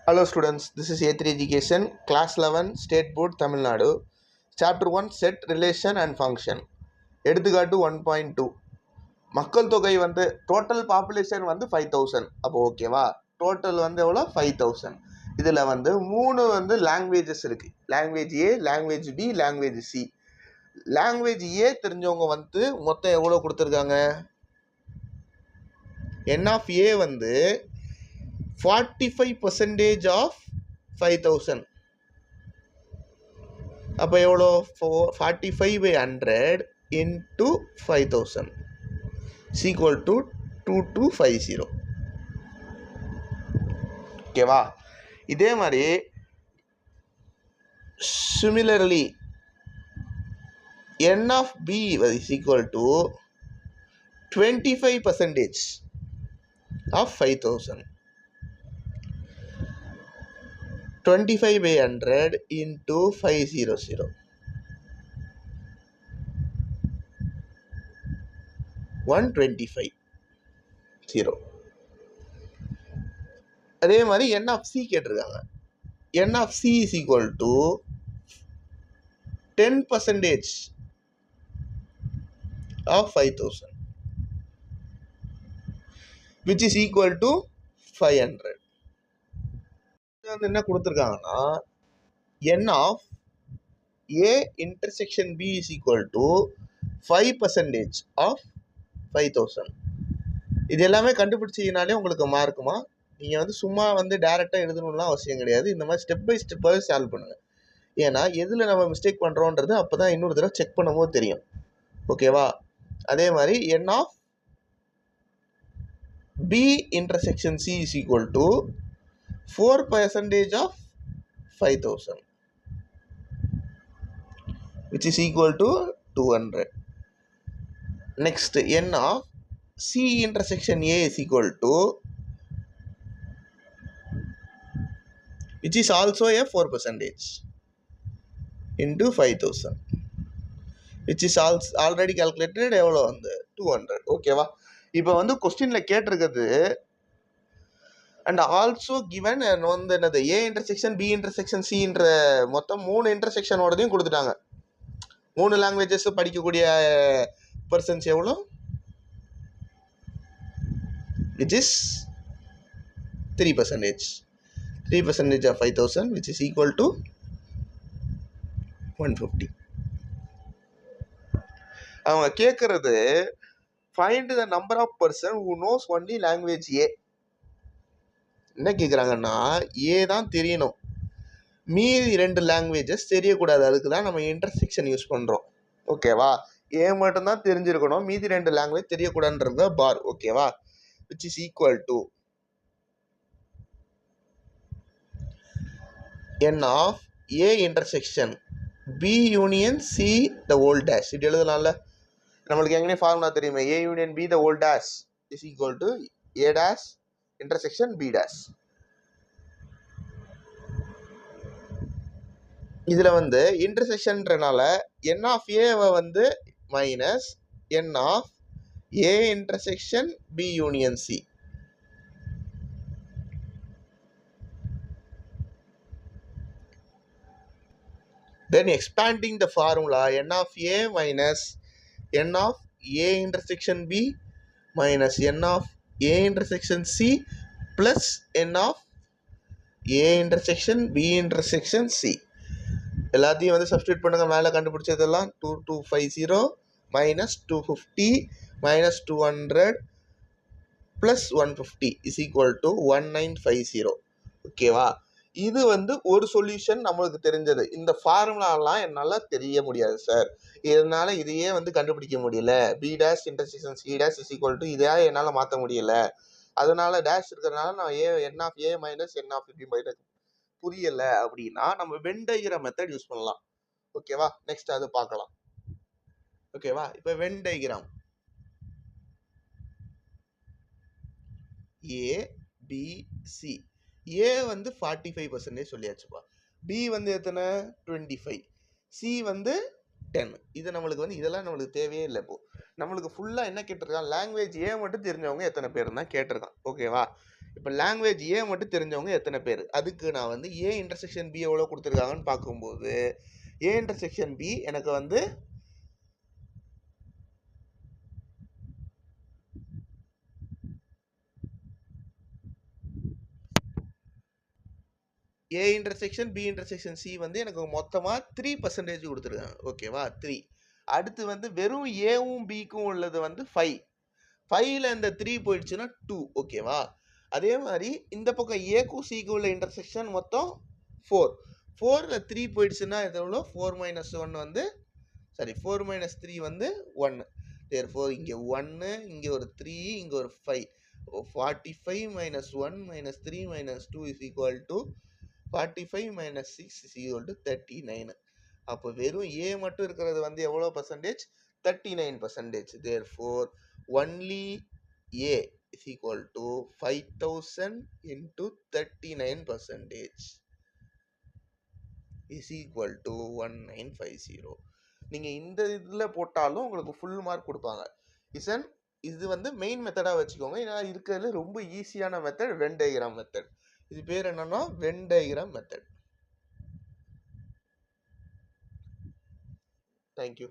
Hello students, this is A3 Education, Class 11, State Board, Tamil Nadu. Chapter 1, Set, Relation and Function. எடுத்துக்காட்டு 1.2. மக்கள் தொகை வந்து total population வந்து 5000. அப்போ ஓகேவா? டோட்டல் வந்து எவ்வளோ? 5000. இதில் வந்து 3 வந்து லாங்குவேஜஸ் இருக்குது. Language A, language B, language C. Language A தெரிஞ்சவங்க வந்து மொத்தம் எவ்வளோ கொடுத்துருக்காங்க? என் ஆஃப் ஏ வந்து 45% ஆஃப் 5000. அப்போ எவ்வளோ? 45/100 into 5000 is equal to 2250. ஓகேவா? இதே மாதிரி similarly n of b is equal to 25% of 5000. 25/100 into 500. 125. 0. அதே மாதிரி n of c கேட்டிருக்காங்க. n of c is equal to 10% of 5000, which is equal to 500. என்ன கொடுத்துருக்காங்கன்னா n of a intersection b is equal to 5% of 5000. இது எல்லாமே கண்டுபிடிச்சிங்கனாலே உங்களுக்கு மார்க்குமா? நீங்கள் வந்து சும்மா வந்து டேரெக்டாக எழுதணும்லாம் அவசியம் கிடையாது. இந்த மாதிரி ஸ்டெப் பை ஸ்டெப்பாகவே சால்வ் பண்ணுங்கள். ஏன்னா எதில் நம்ம மிஸ்டேக் பண்ணுறோன்றது அப்போ தான் இன்னொரு தடவை செக் பண்ணும்போது தெரியும். ஓகேவா? அதே மாதிரி n of b intersection c is equal to 4% of 5000, which is equal to 200. Next, n of c intersection a is equal to, which is also a 4% into 5000, which is already calculated எவ்வளோ வந்து 200. ஓகேவா? இப்போ வந்து கொஸ்டினில் கேட்டிருக்கிறது and also given வந்து என்னது ஏ intersection B intersection சின்ற மொத்தம் 3 இன்டர்செக்ஷனோடதையும் கொடுத்துட்டாங்க. 3 லாங்குவேஜஸ் படிக்கக்கூடிய பர்சன்ஸ் எவ்வளோ? which is 3%. 3% of 5000, which is equal to 150. அவங்க கேட்கறது find the number of person who knows only language A. என்ன கேட்குறாங்கன்னா ஏ தான் தெரியணும், மீதி 2 லாங்குவேஜஸ் தெரியக்கூடாது. அதுக்கு தான் நம்ம இன்டர்செக்ஷன் யூஸ் பண்ணுறோம். ஓகேவா? ஏ மட்டும்தான் தெரிஞ்சிருக்கணும், மீதி 2 லாங்குவேஜ் தெரியக்கூடாதுன்ற பார். ஓகேவா? which is equal to n of a intersection b union c the whole dash. இது எழுதலாம்ல, நம்மளுக்கு எங்கே ஃபார்முலா தெரியுமே, a union b the whole dash is equal to a dash intersection b dash. இதுல வந்து இன்டர்செக்ஷன்றனால n of a வந்து minus n of a intersection b union c. Then expanding the formula, n of a minus n of a intersection b minus n of a intersection c plus n of a intersection b intersection c. எல்லாத்தையும் வந்து substitute பண்ணுங்க. மேலே கண்டுபிடிச்சதெல்லாம் 2250 minus 250 minus 200 plus 150 is equal to 1950. ஓகேவா? இது வந்து ஒரு solution நம்மளுக்கு தெரிஞ்சது. இந்த ஃபார்முலாலாம் என்னால் தெரிய முடியாது சார், இதனால இதையே வந்து கண்டுபிடிக்க முடியல. B dash intersection C dash is equal to இதையே என்னால் மாற்ற முடியல, அதனால டேஷ் இருக்கிறதுனால நான் n of A minus n of B minus புரியல அப்படின்னா நம்ம வென் டயக்ராம் மெத்தட் யூஸ் பண்ணலாம். ஓகேவா? நெக்ஸ்ட் அது பார்க்கலாம். ஓகேவா? இப்போ வென் டயக்ராம் ஏ பி சி. ஏ வந்து 45% சொல்லியாச்சுப்பா, பி வந்து எத்தனை 25, சி வந்து 10. இது நம்மளுக்கு வந்து இதெல்லாம் நம்மளுக்கு தேவையே இல்லை. இப்போ நம்மளுக்கு ஃபுல்லாக என்ன கேட்டிருக்கான், லாங்குவேஜ் ஏ மட்டும் தெரிஞ்சவங்க எத்தனை பேர் தான் கேட்டிருக்கான். ஓகேவா? இப்போ லாங்குவேஜ் ஏ மட்டும் தெரிஞ்சவங்க எத்தனை பேர்? அதுக்கு நான் வந்து ஏ இன்டர்செக்ஷன் பி எவ்வளோ கொடுத்துருக்காங்கன்னு பார்க்கும்போது ஏ இன்டர்செக்ஷன் பி எனக்கு வந்து A intersection B intersection C வந்து எனக்கு மொத்தமாக 3% கொடுத்துருக்காங்க. ஓகேவா? 3. அடுத்து வந்து வெறும் ஏவும் பிக்கும் உள்ளது வந்து 5. 5ல் இந்த 3 போயிடுச்சுன்னா 2. ஓகேவா? அதே மாதிரி இந்த பக்கம் ஏக்கும் சிக்கும் உள்ள இன்டர்செக்ஷன் மொத்தம் 4. 4ல் 3 போயிடுச்சுன்னா இது எவ்வளோ? 4 மைனஸ் 1 வந்து 4 மைனஸ் 3 வந்து 1. தேர்ஃபோர் இங்கே 1, இங்கே ஒரு 3, இங்கே ஒரு 5. 45 minus 1 minus 3 minus 2 is equal to 45 minus 6 is equal to 39. அப்போ வெறும் ஏ மட்டும் இருக்கிறது வந்து எவ்வளோ percentage? 39%. Therefore only A is equal to 5000 into 39% is equal to 1950. நீங்கள் இந்த இதில் போட்டாலும் உங்களுக்கு ஃபுல் மார்க் கொடுப்பாங்க. இது வந்து மெயின் மெத்தடாக வச்சுக்கோங்க. ஏன்னா இருக்கிறதுல ரொம்ப ஈஸியான மெத்தட் வென் டயக்ராம் மெத்தட். இது பேர் என்னன்னா Venn diagram method. Thank you.